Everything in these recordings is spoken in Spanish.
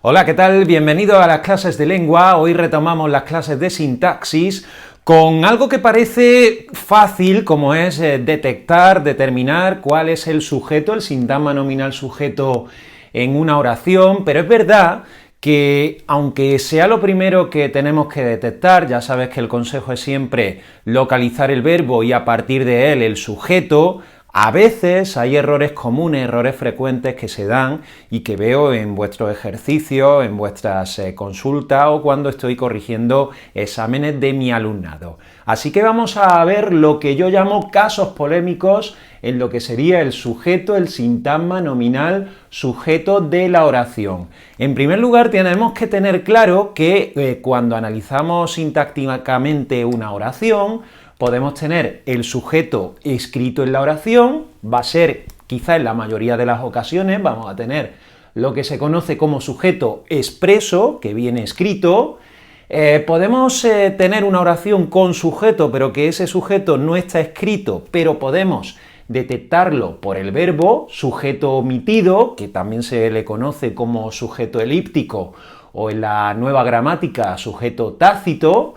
Hola, ¿qué tal? Bienvenido a las clases de lengua. Hoy retomamos las clases de sintaxis con algo que parece fácil, como es determinar cuál es el sujeto, el sintagma nominal sujeto en una oración, pero es verdad que aunque sea lo primero que tenemos que detectar, ya sabes que el consejo es siempre localizar el verbo y a partir de él el sujeto. A veces hay errores comunes, errores frecuentes que se dan y que veo en vuestros ejercicios, en vuestras consultas o cuando estoy corrigiendo exámenes de mi alumnado. Así que vamos a ver lo que yo llamo casos polémicos en lo que sería el sujeto, el sintagma nominal sujeto de la oración. En primer lugar, tenemos que tener claro que cuando analizamos sintácticamente una oración, podemos tener el sujeto escrito en la oración, va a ser, quizá en la mayoría de las ocasiones, vamos a tener lo que se conoce como sujeto expreso, que viene escrito. Podemos tener una oración con sujeto, pero que ese sujeto no está escrito, pero podemos detectarlo por el verbo, sujeto omitido, que también se le conoce como sujeto elíptico, o en la nueva gramática, sujeto tácito.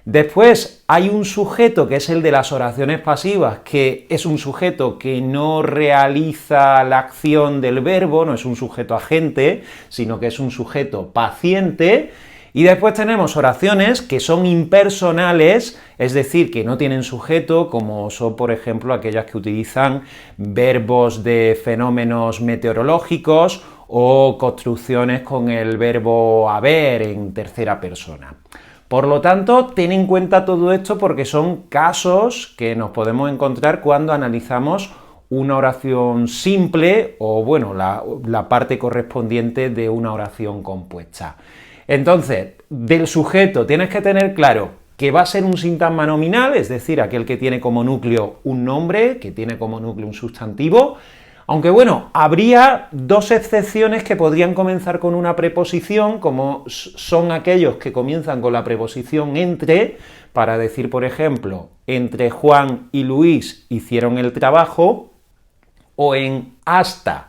Después hay un sujeto que es el de las oraciones pasivas, que es un sujeto que no realiza la acción del verbo, no es un sujeto agente, sino que es un sujeto paciente. Y después tenemos oraciones que son impersonales, es decir, que no tienen sujeto, como son, por ejemplo, aquellas que utilizan verbos de fenómenos meteorológicos o construcciones con el verbo haber en tercera persona. Por lo tanto, ten en cuenta todo esto porque son casos que nos podemos encontrar cuando analizamos una oración simple o, bueno, la parte correspondiente de una oración compuesta. Entonces, del sujeto tienes que tener claro que va a ser un sintagma nominal, es decir, aquel que tiene como núcleo un nombre, que tiene como núcleo un sustantivo, aunque bueno, habría dos excepciones que podrían comenzar con una preposición, como son aquellos que comienzan con la preposición entre, para decir, por ejemplo, entre Juan y Luis hicieron el trabajo, o en hasta.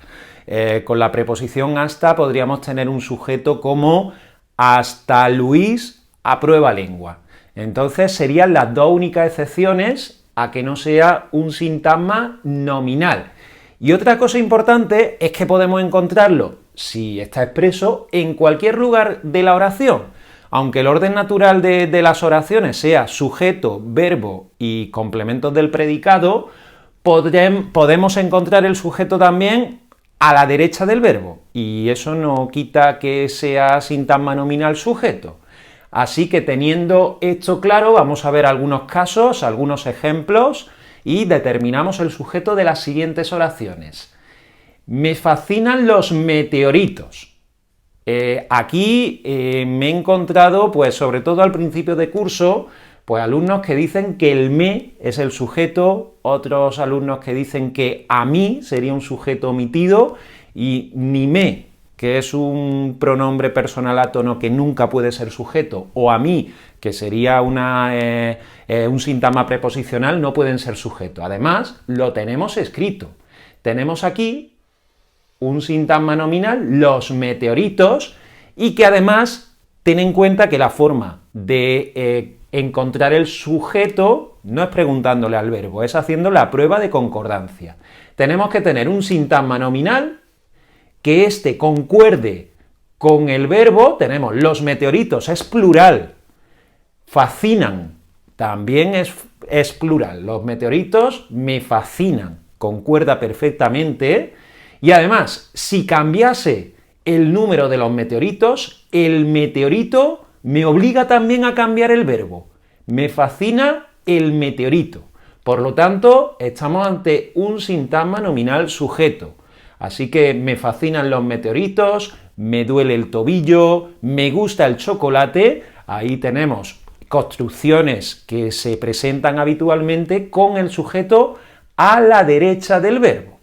Con la preposición hasta podríamos tener un sujeto como hasta Luis aprueba lengua. Entonces serían las dos únicas excepciones a que no sea un sintagma nominal. Y otra cosa importante es que podemos encontrarlo, si está expreso, en cualquier lugar de la oración. Aunque el orden natural de las oraciones sea sujeto, verbo y complementos del predicado, podemos encontrar el sujeto también a la derecha del verbo, y eso no quita que sea sintagma nominal sujeto. Así que teniendo esto claro, vamos a ver algunos casos, algunos ejemplos, y determinamos el sujeto de las siguientes oraciones. Me fascinan los meteoritos. Aquí me he encontrado, pues sobre todo al principio de curso, pues alumnos que dicen que el me es el sujeto, otros alumnos que dicen que a mí sería un sujeto omitido, y ni me, que es un pronombre personal átono que nunca puede ser sujeto, o a mí, que sería un sintagma preposicional, no pueden ser sujeto. Además, lo tenemos escrito. Tenemos aquí un sintagma nominal, los meteoritos, y que además ten en cuenta que la forma de encontrar el sujeto no es preguntándole al verbo, es haciendo la prueba de concordancia. Tenemos que tener un sintagma nominal que éste concuerde con el verbo. Tenemos los meteoritos, es plural, fascinan, también es plural, los meteoritos me fascinan, concuerda perfectamente, y además, si cambiase el número de los meteoritos, el meteorito me obliga también a cambiar el verbo, me fascina el meteorito. Por lo tanto, estamos ante un sintagma nominal sujeto. Así que me fascinan los meteoritos, me duele el tobillo, me gusta el chocolate. Ahí tenemos construcciones que se presentan habitualmente con el sujeto a la derecha del verbo.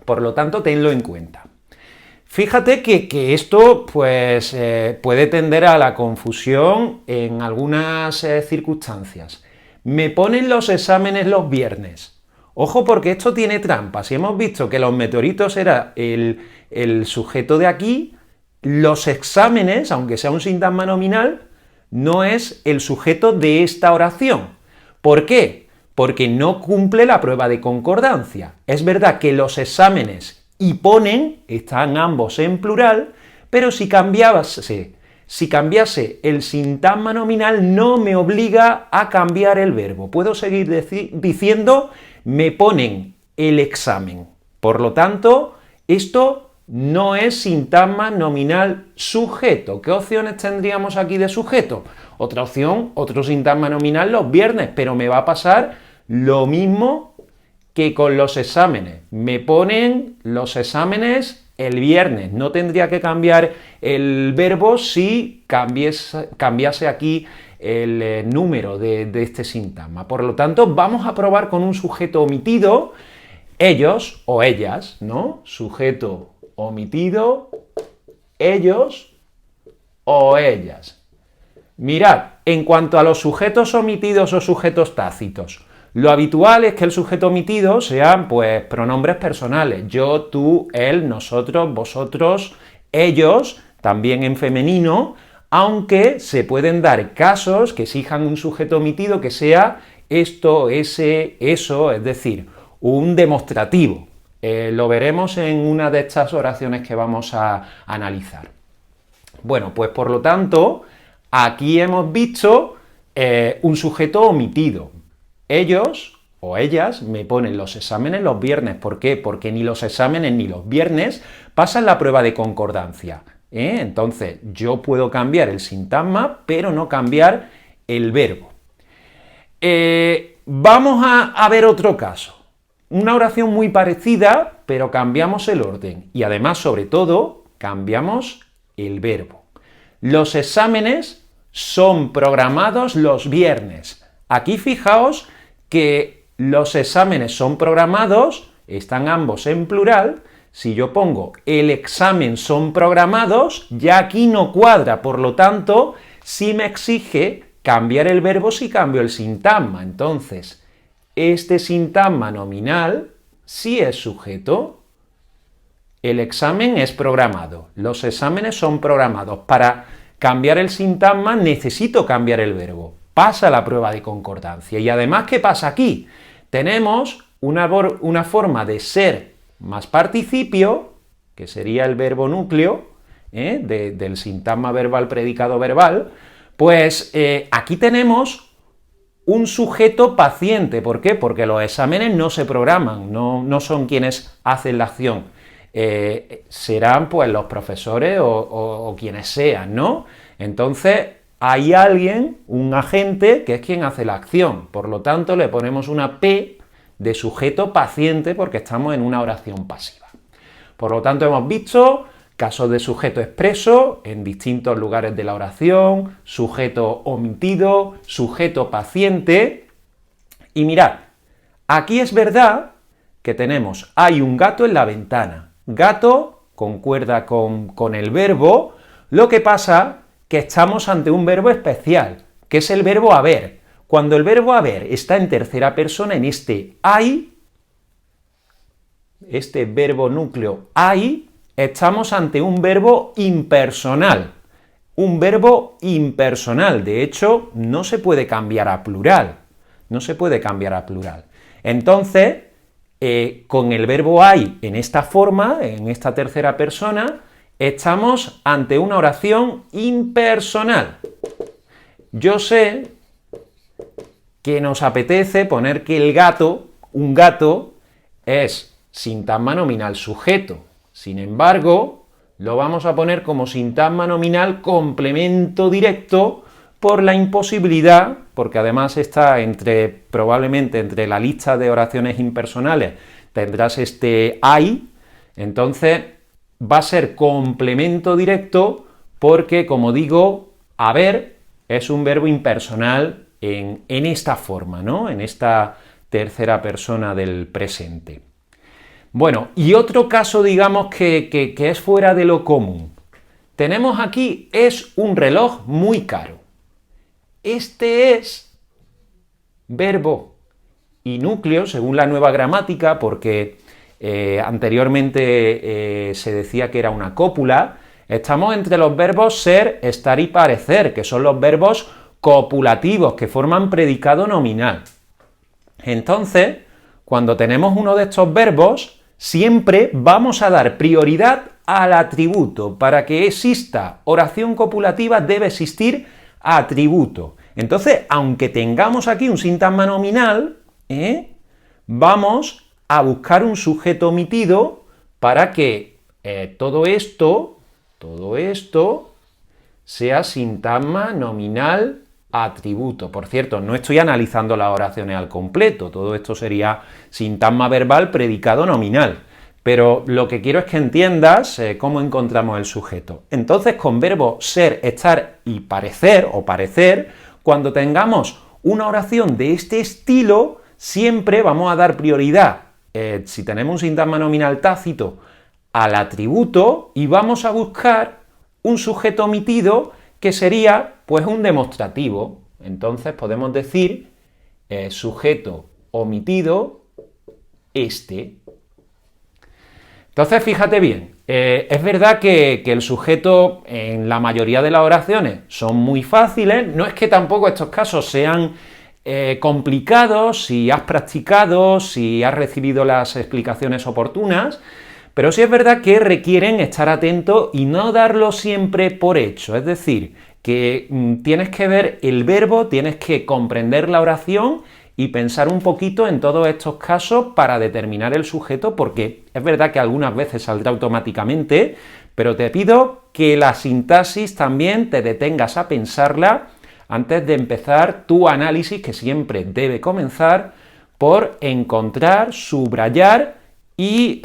Por lo tanto, tenlo en cuenta. Fíjate que esto pues, puede tender a la confusión en algunas circunstancias. Me ponen los exámenes los viernes. Ojo, porque esto tiene trampa. Si hemos visto que los meteoritos era el sujeto de aquí, los exámenes, aunque sea un sintagma nominal, no es el sujeto de esta oración. ¿Por qué? Porque no cumple la prueba de concordancia. Es verdad que los exámenes y ponen están ambos en plural, pero si cambiase el sintagma nominal no me obliga a cambiar el verbo. Puedo seguir diciendo me ponen el examen. Por lo tanto, esto no es sintagma nominal sujeto. ¿Qué opciones tendríamos aquí de sujeto? Otra opción, otro sintagma nominal los viernes, pero me va a pasar lo mismo que con los exámenes. Me ponen los exámenes el viernes. No tendría que cambiar el verbo si cambiase aquí el número de este sintagma. Por lo tanto, vamos a probar con un sujeto omitido, ellos o ellas, ¿no? Sujeto omitido, ellos o ellas. Mirad, en cuanto a los sujetos omitidos o sujetos tácitos, lo habitual es que el sujeto omitido sean, pues, pronombres personales. Yo, tú, él, nosotros, vosotros, ellos, también en femenino, aunque se pueden dar casos que exijan un sujeto omitido que sea esto, ese, eso, es decir, un demostrativo. Lo veremos en una de estas oraciones que vamos a analizar. Bueno, pues por lo tanto, aquí hemos visto un sujeto omitido. Ellos o ellas me ponen los exámenes los viernes. ¿Por qué? Porque ni los exámenes ni los viernes pasan la prueba de concordancia. Entonces, yo puedo cambiar el sintagma, pero no cambiar el verbo. Vamos a ver otro caso. Una oración muy parecida, pero cambiamos el orden. Y además, sobre todo, cambiamos el verbo. Los exámenes son programados los viernes. Aquí fijaos que los exámenes son programados, están ambos en plural. Si yo pongo el examen son programados, ya aquí no cuadra, por lo tanto, sí me exige cambiar el verbo si cambio el sintagma. Entonces, este sintagma nominal sí es sujeto. El examen es programado, los exámenes son programados. Para cambiar el sintagma necesito cambiar el verbo. Pasa la prueba de concordancia. Y además, ¿qué pasa aquí? Tenemos una forma de ser más participio, que sería el verbo núcleo, del sintagma verbal predicado verbal, pues aquí tenemos un sujeto paciente. ¿Por qué? Porque los exámenes no se programan, no son quienes hacen la acción. Serán pues los profesores o quienes sean, ¿no? Entonces, hay alguien, un agente, que es quien hace la acción. Por lo tanto, le ponemos una P de sujeto paciente porque estamos en una oración pasiva. Por lo tanto, hemos visto casos de sujeto expreso en distintos lugares de la oración, sujeto omitido, sujeto paciente. Y mirad, aquí es verdad que tenemos, hay un gato en la ventana. Gato concuerda con el verbo, lo que pasa que estamos ante un verbo especial, que es el verbo haber. Cuando el verbo haber está en tercera persona, en este hay, este verbo núcleo hay, estamos ante un verbo impersonal. Un verbo impersonal, de hecho, no se puede cambiar a plural. No se puede cambiar a plural. Entonces, con el verbo hay en esta forma, en esta tercera persona, estamos ante una oración impersonal. Yo sé que nos apetece poner que el gato, un gato, es sintagma nominal sujeto. Sin embargo, lo vamos a poner como sintagma nominal complemento directo por la imposibilidad, porque además está probablemente entre la lista de oraciones impersonales, tendrás este hay, entonces va a ser complemento directo porque, como digo, haber es un verbo impersonal en esta forma, ¿no? En esta tercera persona del presente. Bueno, y otro caso, digamos, que es fuera de lo común. Tenemos aquí, es un reloj muy caro. Este es verbo y núcleo, según la nueva gramática, porque anteriormente se decía que era una cópula, Estamos entre los verbos ser, estar y parecer, que son los verbos copulativos, que forman predicado nominal. Entonces, cuando tenemos uno de estos verbos, siempre vamos a dar prioridad al atributo. Para que exista oración copulativa debe existir atributo. Entonces, aunque tengamos aquí un sintagma nominal, vamos a buscar un sujeto omitido para que todo esto sea sintagma nominal atributo. Por cierto, no estoy analizando las oraciones al completo, todo esto sería sintagma verbal predicado nominal, pero lo que quiero es que entiendas cómo encontramos el sujeto. Entonces, con verbo ser, estar y parecer, o parecer, cuando tengamos una oración de este estilo, siempre vamos a dar prioridad, si tenemos un sintagma nominal tácito, al atributo, y vamos a buscar un sujeto omitido que sería, pues, un demostrativo. Entonces podemos decir sujeto omitido este. Entonces, fíjate bien, es verdad que el sujeto en la mayoría de las oraciones son muy fáciles, no es que tampoco estos casos sean complicados si has practicado, si has recibido las explicaciones oportunas, pero sí es verdad que requieren estar atento y no darlo siempre por hecho, es decir, que tienes que ver el verbo, tienes que comprender la oración y pensar un poquito en todos estos casos para determinar el sujeto, porque es verdad que algunas veces saldrá automáticamente, pero te pido que la sintaxis también te detengas a pensarla antes de empezar tu análisis, que siempre debe comenzar por encontrar, subrayar y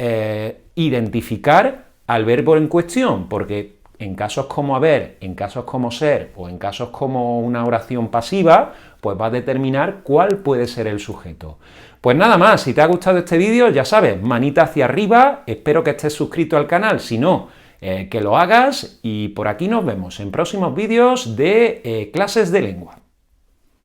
identificar al verbo en cuestión, porque en casos como haber, en casos como ser o en casos como una oración pasiva, pues va a determinar cuál puede ser el sujeto. Pues nada más, si te ha gustado este vídeo, ya sabes, manita hacia arriba, espero que estés suscrito al canal, si no, que lo hagas, y por aquí nos vemos en próximos vídeos de clases de lengua.